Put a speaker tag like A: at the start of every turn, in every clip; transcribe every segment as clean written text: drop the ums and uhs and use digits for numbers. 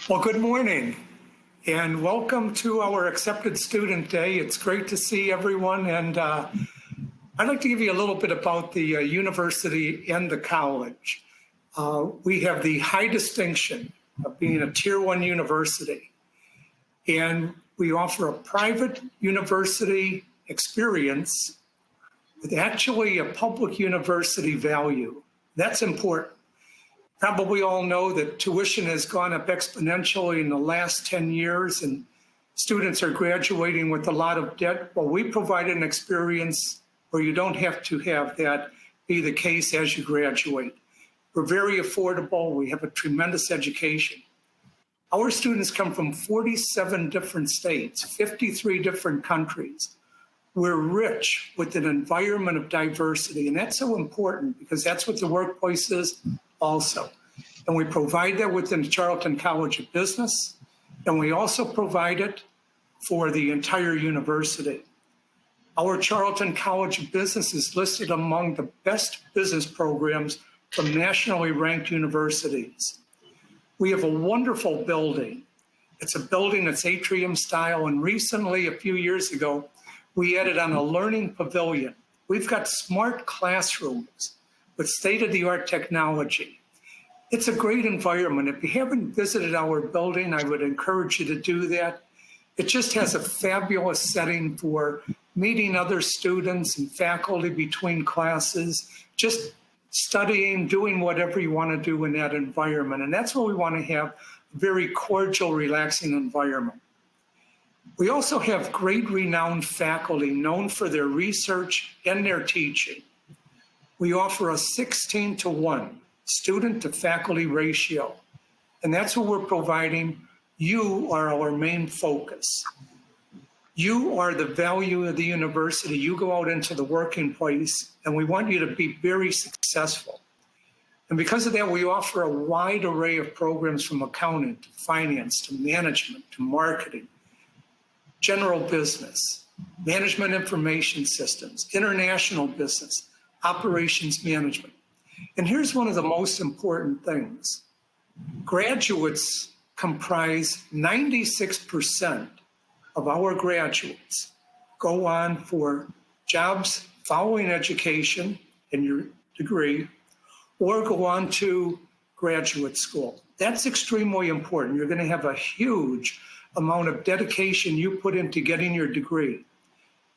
A: Well, good morning and welcome to our Accepted Student Day. It's great to see everyone, and I'd like to give you a little bit about the university and the college. We have the high distinction of being a Tier 1 university, and we offer a private university experience with actually a public university value. That's important. Probably all know that tuition has gone up exponentially in the last 10 years and students are graduating with a lot of debt. Well, we provide an experience where you don't have to have that be the case as you graduate. We're very affordable. We have a tremendous education. Our students come from 47 different states, 53 different countries. We're rich with an environment of diversity, and that's so important because that's what the workplace is also. And we provide that within the Charlton College of Business, and we also provide it for the entire university. Our Charlton College of Business is listed among the best business programs from nationally ranked universities. We have a wonderful building. It's a building that's atrium style, and recently, a few years ago, we added on a learning pavilion. We've got smart classrooms with state-of-the-art technology. It's a great environment. If you haven't visited our building, I would encourage you to do that. It just has a fabulous setting for meeting other students and faculty between classes, just studying, doing whatever you want to do in that environment. And that's what we want to have, a very cordial, relaxing environment. We also have great renowned faculty known for their research and their teaching. We offer a 16-to-1 student to faculty ratio, and that's what we're providing. You are our main focus. You are the value of the university. You go out into the working place, and we want you to be very successful. And because of that, we offer a wide array of programs from accounting to finance to management to marketing, general business, management information systems, international business, operations management. And here's one of the most important things. Graduates comprise 96% of our graduates go on for jobs following education in your degree or go on to graduate school. That's extremely important. You're going to have a huge amount of dedication you put into getting your degree.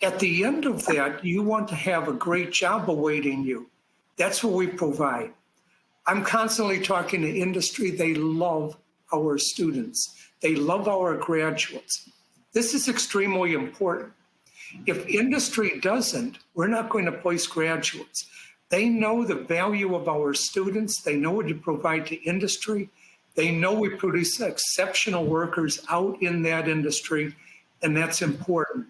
A: At the end of that, you want to have a great job awaiting you. That's what we provide. I'm constantly talking to industry. They love our students. They love our graduates. This is extremely important. If industry doesn't, we're not going to place graduates. They know the value of our students. They know what to provide to industry. They know we produce exceptional workers out in that industry, and that's important.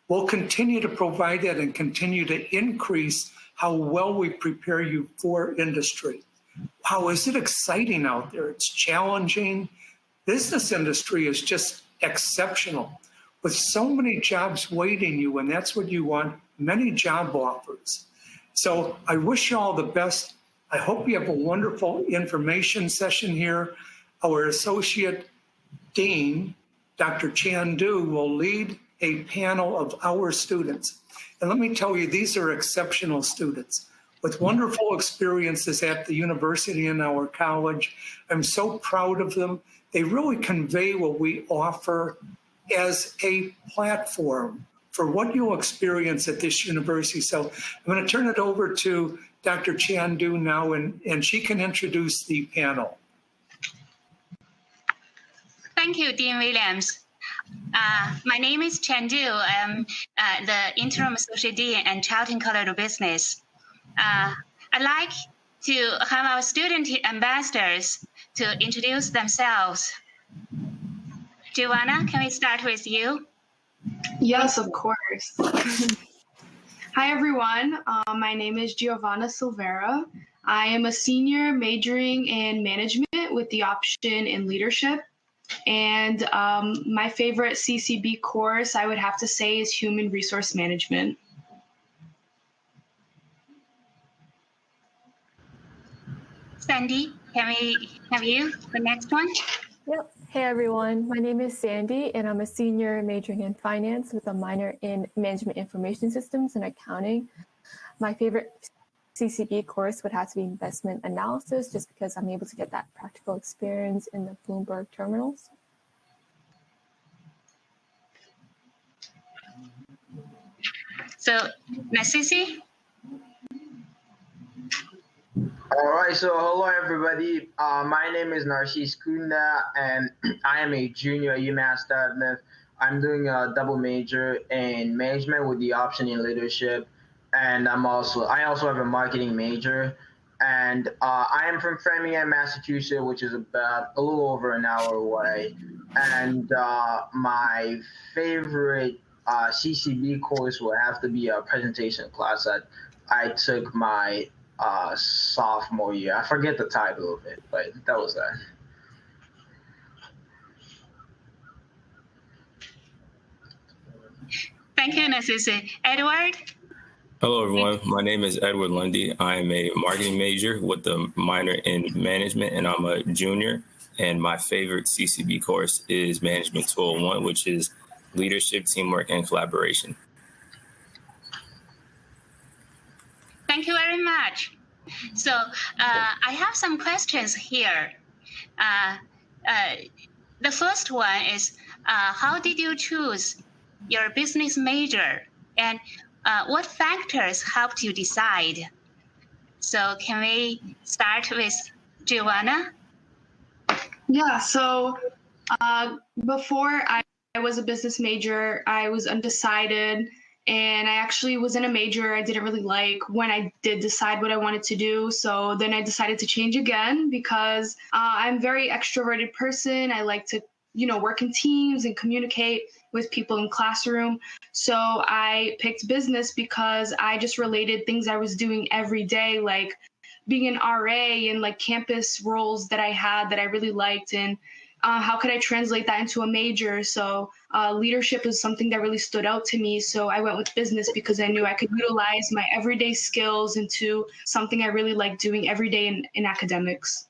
A: We'll continue to provide that and continue to increase how well we prepare you for industry. Wow, is it exciting out there? It's challenging. Business industry is just exceptional with so many jobs waiting you, and that's what you want, many job offers. So I wish you all the best. I hope you have a wonderful information session here. Our Associate Dean, Dr. Chandu, will lead a panel of our students. And let me tell you, these are exceptional students with wonderful experiences at the university and our college. I'm so proud of them. They really convey what we offer as a platform for what you'll experience at this university. So I'm going to turn it over to Dr. Chandu now, and she can introduce the panel.
B: Thank you, Dean Williams. My name is Chandu. I'm the Interim Associate Dean at Charlton College of Business. I'd like to have our student ambassadors to introduce themselves. Giovanna, can we start with you?
C: Yes, of course. Hi, everyone. My name is Giovanna Silvera. I am a senior majoring in management with the option in leadership. And my favorite CCB course, I would have to say, is human resource management.
B: Sandy, can we have you, the next one?
D: Yep. Hey everyone, my name is Sandy and I'm a senior majoring in finance with a minor in management information systems and accounting. My favorite CCB course would have to be investment analysis just because I'm able to get that practical experience in the Bloomberg terminals.
B: So, Nasisi?
E: All right, so hello everybody. My name is Narcis Kunda, and I am a junior at UMass Dartmouth. I'm doing a double major in management with the option in leadership, and I also have a marketing major. And I am from Fleming, Massachusetts, which is about a little over an hour away. And my favorite CCB course would have to be a presentation class that I took my sophomore year. I forget the title of it, but that was that.
B: Thank you, Nasisi. Edward?
F: Hello, everyone. My name is Edward Lundy. I am a marketing major with a minor in management, and I'm a junior. And my favorite CCB course is Management 201, which is leadership, teamwork, and collaboration.
B: Thank you very much. So I have some questions here. The first one is, how did you choose your business major, and what factors helped you decide? So can we start with Giovanna?
C: Yeah, so before I was a business major, I was undecided, and I actually was in a major I didn't really like when I did decide what I wanted to do. So then I decided to change again because I'm a very extroverted person. I like to, work in teams and communicate with people in classroom. So I picked business because I just related things I was doing every day, like being an RA and like campus roles that I had that I really liked, and how could I translate that into a major? So leadership is something that really stood out to me. So I went with business because I knew I could utilize my everyday skills into something I really like doing every day in academics.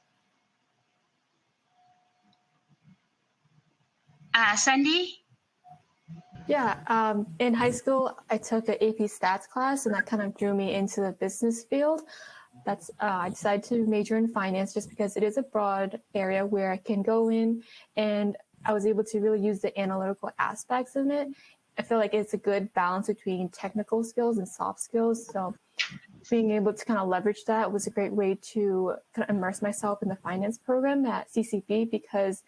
B: Sandy?
D: Yeah, in high school, I took an AP stats class and that kind of drew me into the business field. I decided to major in finance just because it is a broad area where I can go in, and I was able to really use the analytical aspects of it. I feel like it's a good balance between technical skills and soft skills. So being able to kind of leverage that was a great way to kind of immerse myself in the finance program at CCB, because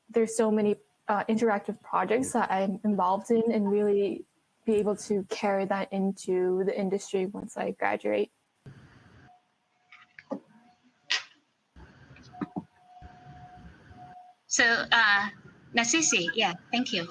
D: there's so many interactive projects that I'm involved in, and really be able to carry that into the industry once I graduate.
B: So, Nasisi, yeah, thank you.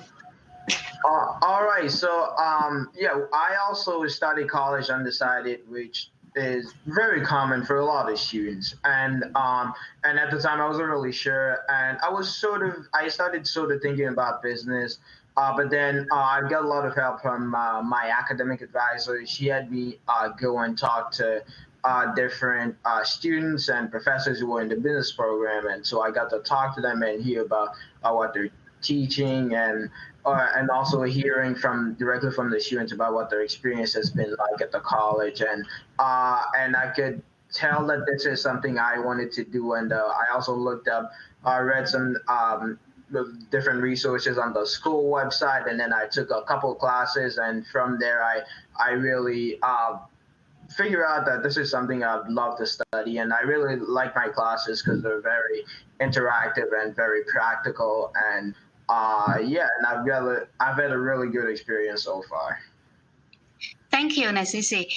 E: All right, so I also studied college undecided, which is very common for a lot of students. And at the time I wasn't really sure, and I started sort of thinking about business, but then I got a lot of help from my academic advisor. She had me go and talk to different students and professors who were in the business program, and so I got to talk to them and hear about what they're teaching, and also hearing directly from the students about what their experience has been like at the college, and I could tell that this is something I wanted to do. And I also read some different resources on the school website, and then I took a couple of classes, and from there I really figure out that this is something I'd love to study. And I really like my classes because they're very interactive and very practical, and and I've had a really good experience so far.
B: Thank you, Nasisi.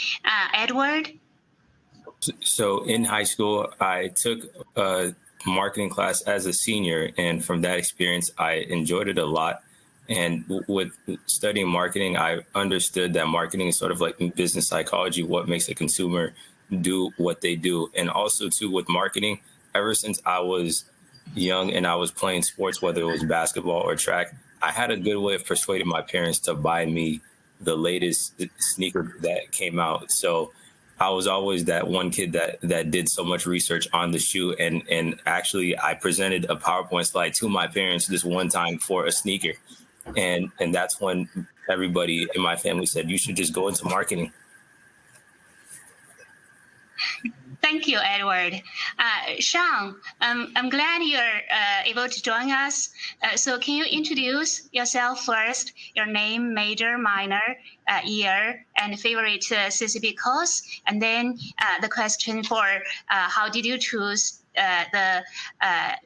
B: Edward?
F: So in high school, I took a marketing class as a senior, and from that experience, I enjoyed it a lot. And with studying marketing, I understood that marketing is sort of like business psychology, what makes a consumer do what they do. And also, too, with marketing, ever since I was young and I was playing sports, whether it was basketball or track, I had a good way of persuading my parents to buy me the latest sneaker that came out. So I was always that one kid that did so much research on the shoe. And actually, I presented a PowerPoint slide to my parents this one time for a sneaker. And that's when everybody in my family said, you should just go into marketing.
B: Thank you, Edward. Sean, I'm glad you're able to join us. So can you introduce yourself first, your name, major, minor, year, and favorite CCB course, and then the question for how did you choose the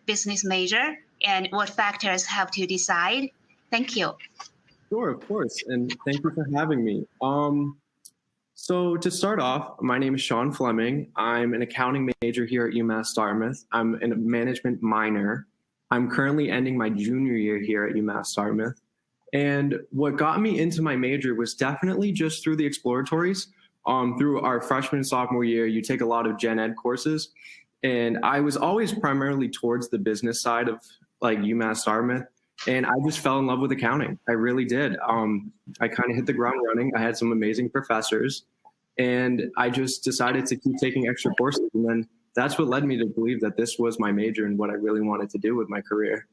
B: business major, and what factors helped you decide? Thank you.
G: Sure, of course, and thank you for having me. So to start off, my name is Sean Fleming. I'm an accounting major here at UMass Dartmouth. I'm a management minor. I'm currently ending my junior year here at UMass Dartmouth. And what got me into my major was definitely just through the exploratories. Through our freshman and sophomore year, you take a lot of gen ed courses. And I was always primarily towards the business side of like UMass Dartmouth. And I just fell in love with accounting. I really did. I kind of hit the ground running. I had some amazing professors, and I just decided to keep taking extra courses. And then that's what led me to believe that this was my major and what I really wanted to do with my career.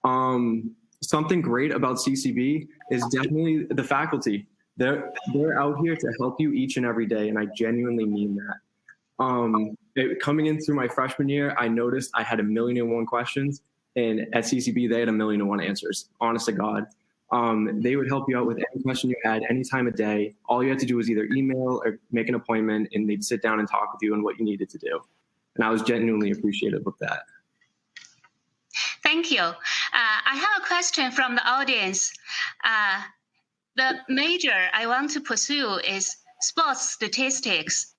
G: Something great about CCB is definitely the faculty. They're out here to help you each and every day, and I genuinely mean that. Coming in through my freshman year, I noticed I had 1,000,001 questions. And at CCB, they had 1,000,001 answers, honest to God. They would help you out with any question you had, any time of day. All you had to do was either email or make an appointment, and they'd sit down and talk with you on what you needed to do. And I was genuinely appreciative of that.
B: Thank you. I have a question from the audience. The major I want to pursue is sports statistics.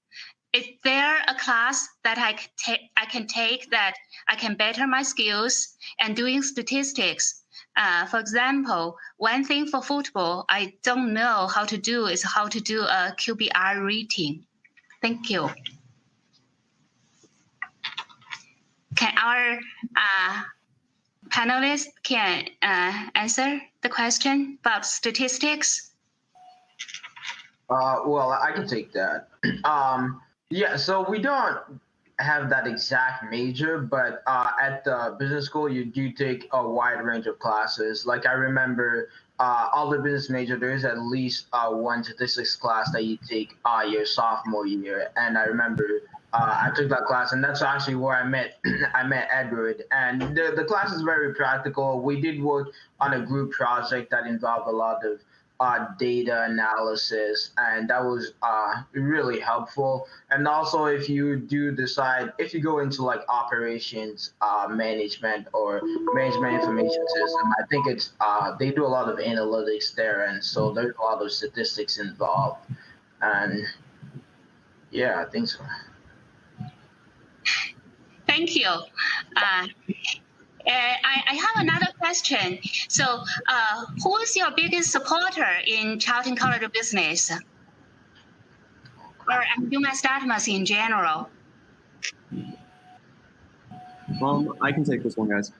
B: Is there a class that I can take that I can better my skills and doing statistics? For example, one thing for football I don't know how to do is how to do a QBR rating. Thank you. Can our panelists answer the question about statistics?
E: Well, I can take that. Yeah, so we don't have that exact major, but at the business school, you do take a wide range of classes. Like I remember all the business major, there is at least one statistics class that you take your sophomore year. And I remember I took that class, and that's actually where I met Edward. And the class is very practical. We did work on a group project that involved a lot of data analysis, and that was really helpful. And also, if you do decide, if you go into like operations management or management information system, I think it's they do a lot of analytics there, and so there's a lot of statistics involved. And yeah, I think so.
B: Thank you. I have another question. So, who is your biggest supporter in Charlton College of Business, or UMass Dartmouth in general?
G: I can take this one, guys.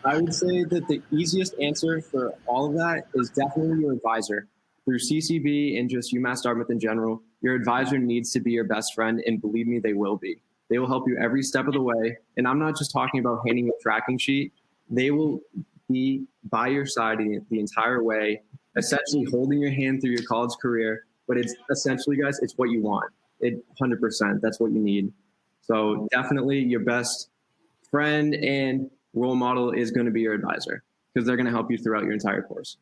G: I would say that the easiest answer for all of that is definitely your advisor. Through CCB and just UMass Dartmouth in general, your advisor needs to be your best friend, and believe me, they will be. They will help you every step of the way. And I'm not just talking about handing you a tracking sheet. They will be by your side the entire way, essentially holding your hand through your college career. But it's essentially, guys, it's what you want. 100%. That's what you need. So definitely your best friend and role model is going to be your advisor, because they're going to help you throughout your entire course.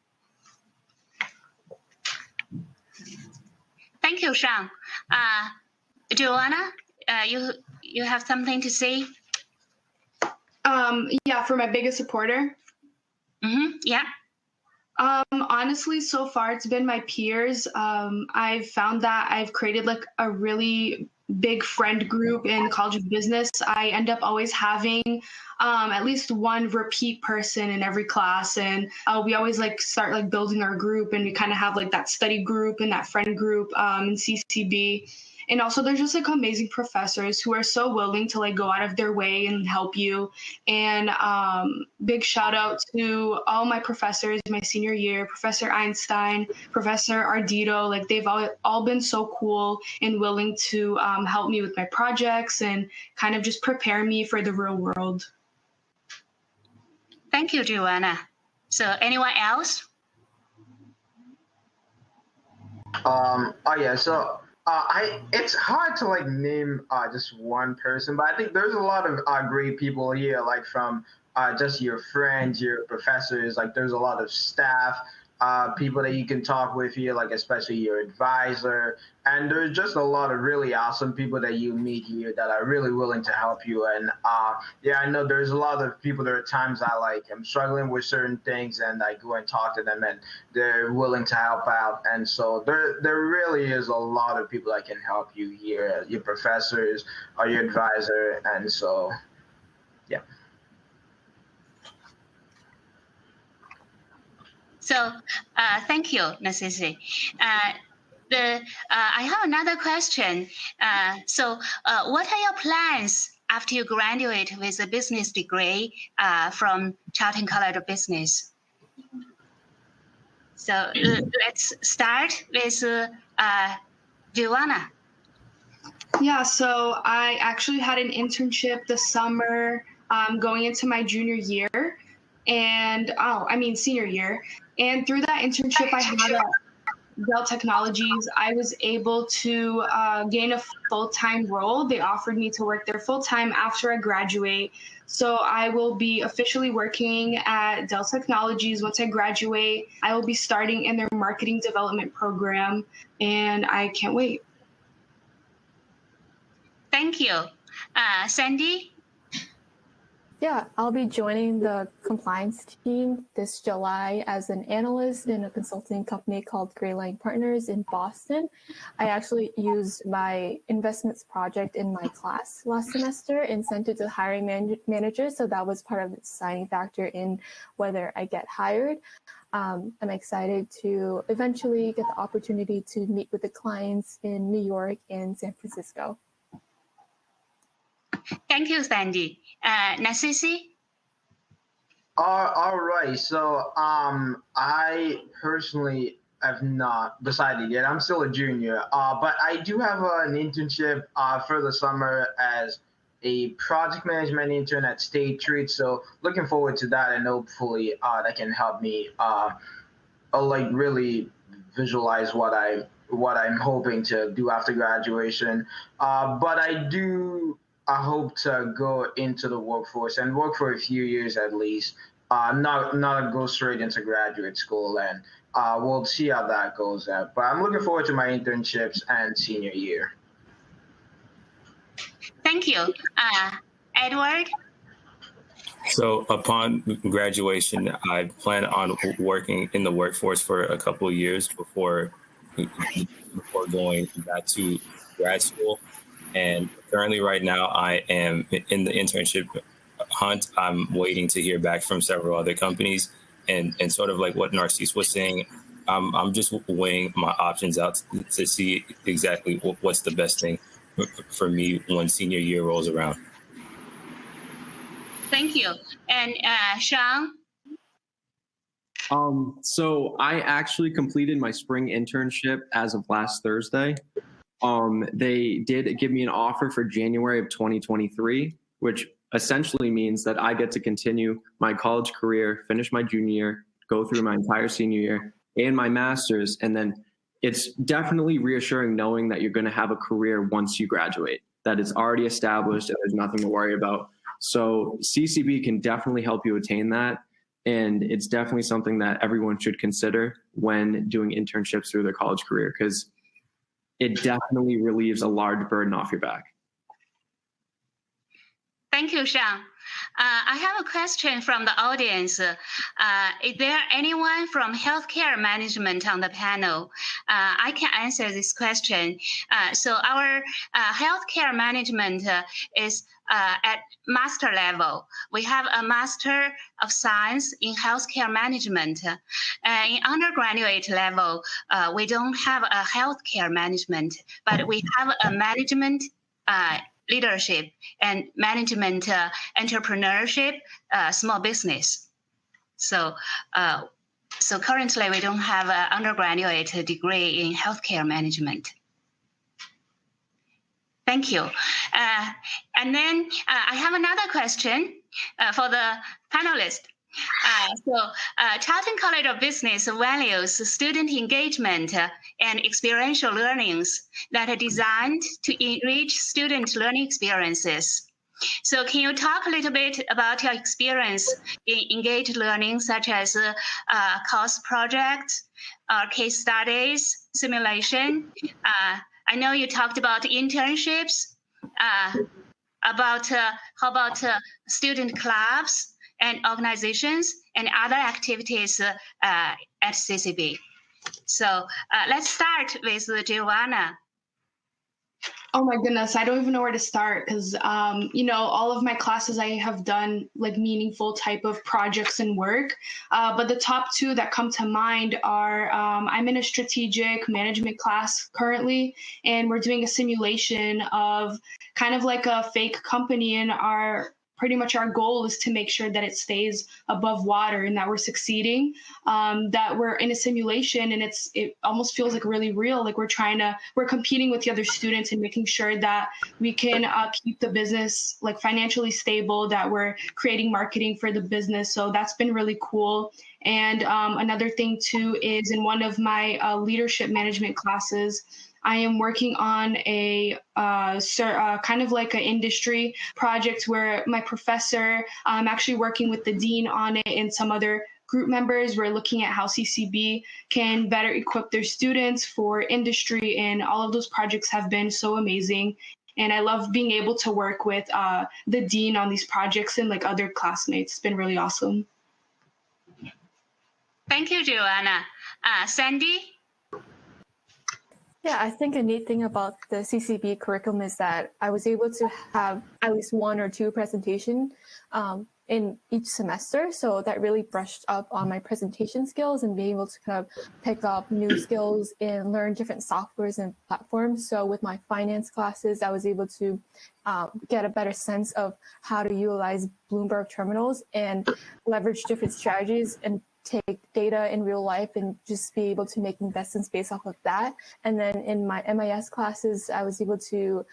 B: Thank you, Sean. Joanna, you have something to say?
C: Yeah, for my biggest supporter.
B: Yeah.
C: Honestly, so far it's been my peers. I've found that I've created like a really big friend group in the College of Business. I end up always having at least one repeat person in every class, and we always like start like building our group, and we kind of have like that study group and that friend group in CCB. And also there's just like amazing professors who are so willing to like go out of their way and help you. And big shout out to all my professors my senior year, Professor Einstein, Professor Ardito. Like they've all been so cool and willing to help me with my projects and kind of just prepare me for the real world.
B: Thank you, Joanna. So anyone else?
E: It's hard to like name just one person, but I think there's a lot of great people here, like from just your friends, your professors, like there's a lot of staff, people that you can talk with here, like especially your advisor. And there's just a lot of really awesome people that you meet here that are really willing to help you. And yeah, I know there's a lot of people. There are times I'm struggling with certain things, and I go and talk to them, and they're willing to help out. And so there really is a lot of people that can help you here, your professors or your advisor. And so, yeah.
B: So thank you, Nasisi. I have another question. What are your plans after you graduate with a business degree from Charlton College of Business? So let's start with Joanna.
C: Yeah, so I actually had an internship this summer going into my junior year senior year. And through that internship I had at Dell Technologies, I was able to gain a full-time role. They offered me to work there full-time after I graduate. So I will be officially working at Dell Technologies once I graduate. I will be starting in their marketing development program, and I can't wait.
B: Thank you. Sandy?
D: Yeah, I'll be joining the compliance team this July as an analyst in a consulting company called Greyline Partners in Boston. I actually used my investments project in my class last semester and sent it to the hiring manager. So that was part of the deciding factor in whether I get hired. I'm excited to eventually get the opportunity to meet with the clients in New York and San Francisco.
B: Thank you, Sandy. Nasisi?
E: All right. So I personally have not decided yet. I'm still a junior, but I do have an internship for the summer as a project management intern at State Street. So looking forward to that, and hopefully that can help me like really visualize what I'm hoping to do after graduation. But I hope to go into the workforce and work for a few years at least, not go straight into graduate school, and we'll see how that goes. But I'm looking forward to my internships and senior year.
B: Thank you. Edward?
F: So upon graduation, I plan on working in the workforce for a couple of years before going back to grad school. And currently right now I am in the internship hunt. I'm waiting to hear back from several other companies, and sort of like what Narcisse was saying, I'm just weighing my options out to see exactly what's the best thing for me when senior year rolls around.
B: Thank you. And Sean?
G: So I actually completed my spring internship as of last Thursday. They did give me an offer for January of 2023, which essentially means that I get to continue my college career, finish my junior year, go through my entire senior year and my master's. And then it's definitely reassuring knowing that you're going to have a career once you graduate, that it's already established and there's nothing to worry about. So CCB can definitely help you attain that. And it's definitely something that everyone should consider when doing internships through their college career, because it definitely relieves a large burden off your back.
B: Thank you, Sean. I have a question from the audience. Is there anyone from healthcare management on the panel? I can answer this question. So our healthcare management is at master level. We have a Master of Science in Healthcare Management. In undergraduate level, we don't have a healthcare management, but we have a management leadership and management entrepreneurship, small business. So currently we don't have an undergraduate degree in healthcare management. Thank you. And then I have another question for the panelists. Charlton College of Business values student engagement and experiential learnings that are designed to enrich student learning experiences. So can you talk a little bit about your experience in engaged learning, such as course projects, case studies, simulation? I know you talked about internships, how about student clubs and organizations and other activities at CCB. So let's start with Giovanna.
C: Oh my goodness, I don't even know where to start because, all of my classes I have done like meaningful type of projects and work. But the top two that come to mind are I'm in a strategic management class currently, and we're doing a simulation of kind of like a fake company, and pretty much our goal is to make sure that it stays above water and that we're succeeding, that we're in a simulation, and it almost feels like really real. Like we're competing with the other students and making sure that we can keep the business like financially stable, that we're creating marketing for the business. So that's been really cool. And another thing too is in one of my leadership management classes, I am working on a kind of like an industry project where my professor, I'm actually working with the dean on it and some other group members. We're looking at how CCB can better equip their students for industry, and all of those projects have been so amazing. And I love being able to work with the dean on these projects and like other classmates. It's been really awesome.
B: Thank you, Joanna. Sandy?
D: Yeah, I think a neat thing about the CCB curriculum is that I was able to have at least one or two presentations in each semester. So that really brushed up on my presentation skills and being able to kind of pick up new skills and learn different softwares and platforms. So with my finance classes, I was able to get a better sense of how to utilize Bloomberg terminals and leverage different strategies and take data in real life and just be able to make investments based off of that. And then in my MIS classes, I was able to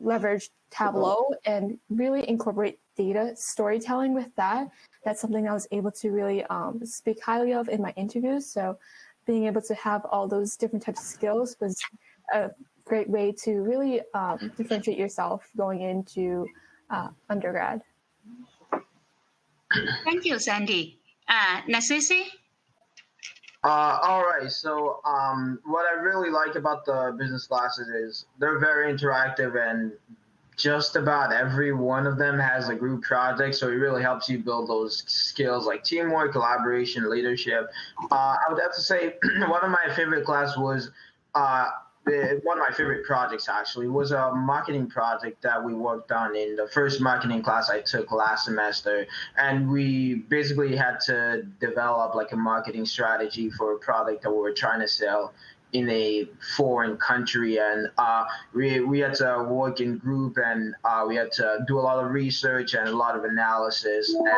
D: leverage Tableau and really incorporate data storytelling with that. That's something I was able to really speak highly of in my interviews. So being able to have all those different types of skills was a great way to really differentiate yourself going into undergrad.
B: Thank you, Sandy. Nasisi?
E: All right. So what I really like about the business classes is they're very interactive, and just about every one of them has a group project. So it really helps you build those skills like teamwork, collaboration, leadership. I would have to say one of my favorite class was one of my favorite projects actually was a marketing project that we worked on in the first marketing class I took last semester. And we basically had to develop like a marketing strategy for a product that we were trying to sell in a foreign country. And we had to work in group, and we had to do a lot of research and a lot of analysis and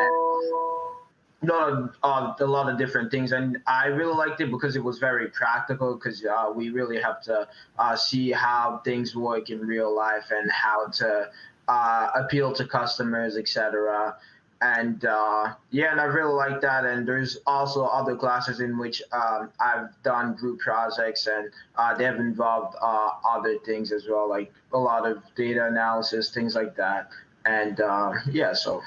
E: a lot of different things. And I really liked it because it was very practical, because we really have to see how things work in real life and how to appeal to customers, etc. And and I really like that. And there's also other classes in which I've done group projects, and they have involved other things as well, like a lot of data analysis, things like that. And so.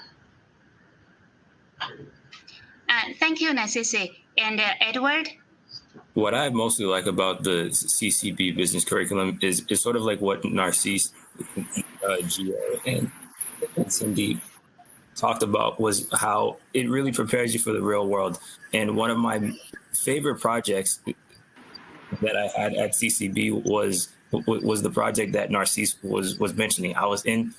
B: Thank you, Nasisi. And Edward?
F: What I mostly like about the CCB business curriculum is sort of like what Narcisse, Gio, and Cindy talked about, was how it really prepares you for the real world. And one of my favorite projects that I had at CCB was the project that Narcisse was mentioning. I was in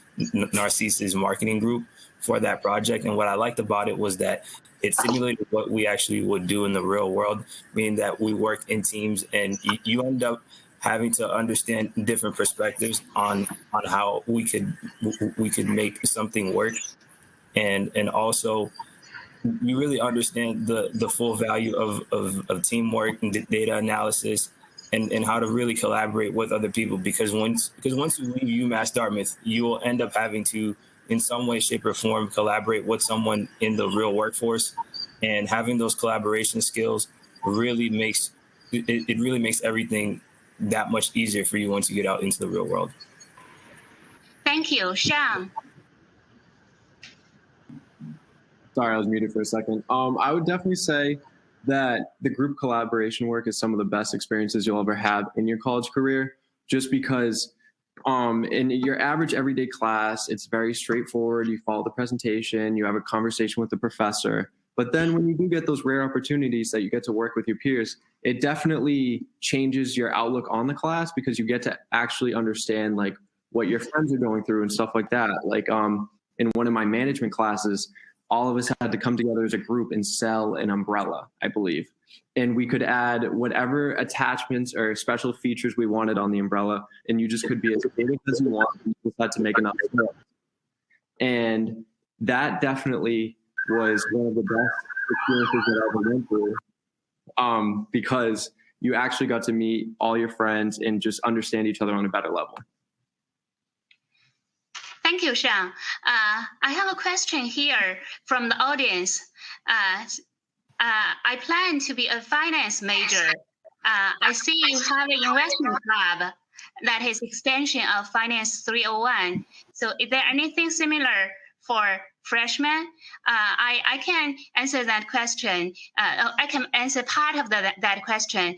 F: Narcisse's marketing group for that project, and what I liked about it was that it simulated what we actually would do in the real world, meaning that we work in teams, and you end up having to understand different perspectives on how we could make something work, and also you really understand the full value of teamwork and data analysis, and how to really collaborate with other people. Because once you leave UMass Dartmouth, you will end up having to, in some way, shape, or form, collaborate with someone in the real workforce. And having those collaboration skills really makes everything that much easier for you once you get out into the real world.
B: Thank you, Sean.
G: Sorry, I was muted for a second. I would definitely say that the group collaboration work is some of the best experiences you'll ever have in your college career, just because in your average everyday class, it's very straightforward. You follow the presentation, you have a conversation with the professor. But then when you do get those rare opportunities that you get to work with your peers, it definitely changes your outlook on the class, because you get to actually understand like what your friends are going through and stuff like that. Like in one of my management classes, all of us had to come together as a group and sell an umbrella, I believe. And we could add whatever attachments or special features we wanted on the umbrella, and you just could be as creative as you want. You just had to make enough sales. And that definitely was one of the best experiences that I ever went through, because you actually got to meet all your friends and just understand each other on a better level.
B: Thank you, Sean. I have a question here from the audience. I plan to be a finance major. I see you have an investment club that is extension of Finance 301. So is there anything similar for freshmen? I can answer that question. I can answer part of that question.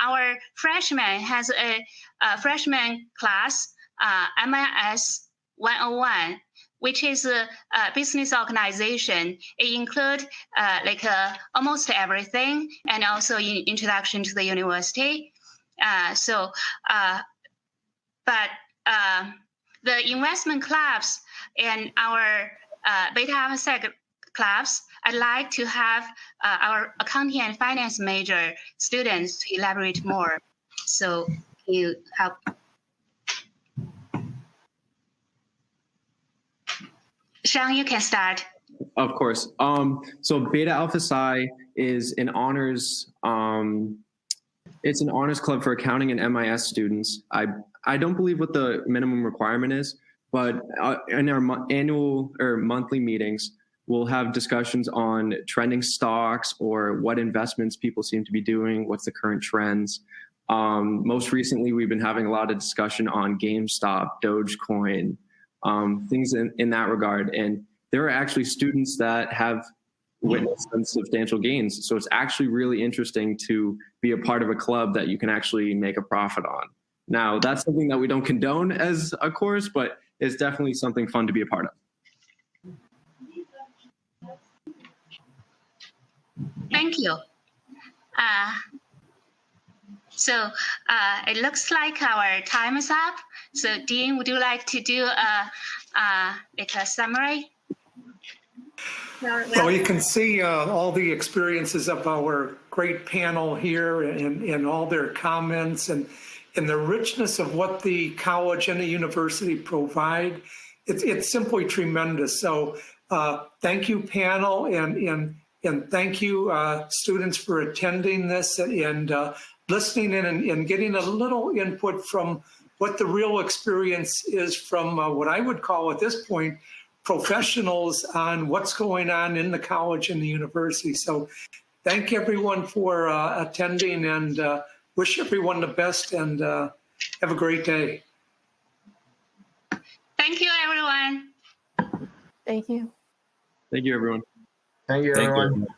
B: Our freshman has a freshman class, MIS 101, which is a business organization. It includes almost everything, and also introduction to the university. But the investment clubs and our Beta Alpha Sec clubs, I'd like to have our accounting and finance major students to elaborate more. So can you help? Sean, you can start.
G: Of course. So Beta Alpha Psi is an honors. It's an honors club for accounting and MIS students. I don't believe what the minimum requirement is, but in our annual or monthly meetings, we'll have discussions on trending stocks or what investments people seem to be doing, what's the current trends. Most recently, we've been having a lot of discussion on GameStop, Dogecoin, things in that regard. And there are actually students that have witnessed some substantial gains. So it's actually really interesting to be a part of a club that you can actually make a profit on. Now, that's something that we don't condone as a course, but it's definitely something fun to be a part of.
B: Thank you. So it looks like our time is up. So Dean, would you like to do a summary?
A: Well, you can see all the experiences of our great panel here, and all their comments, and the richness of what the college and the university provide. It's simply tremendous. So thank you, panel, and thank you, students, for attending this and listening in and getting a little input from what the real experience is from what I would call at this point professionals on what's going on in the college and the university. So thank everyone for attending, and wish everyone the best, and have a great day.
B: Thank you, everyone.
D: Thank you.
G: Thank you, everyone.
E: Thank you, everyone.
F: Thank you.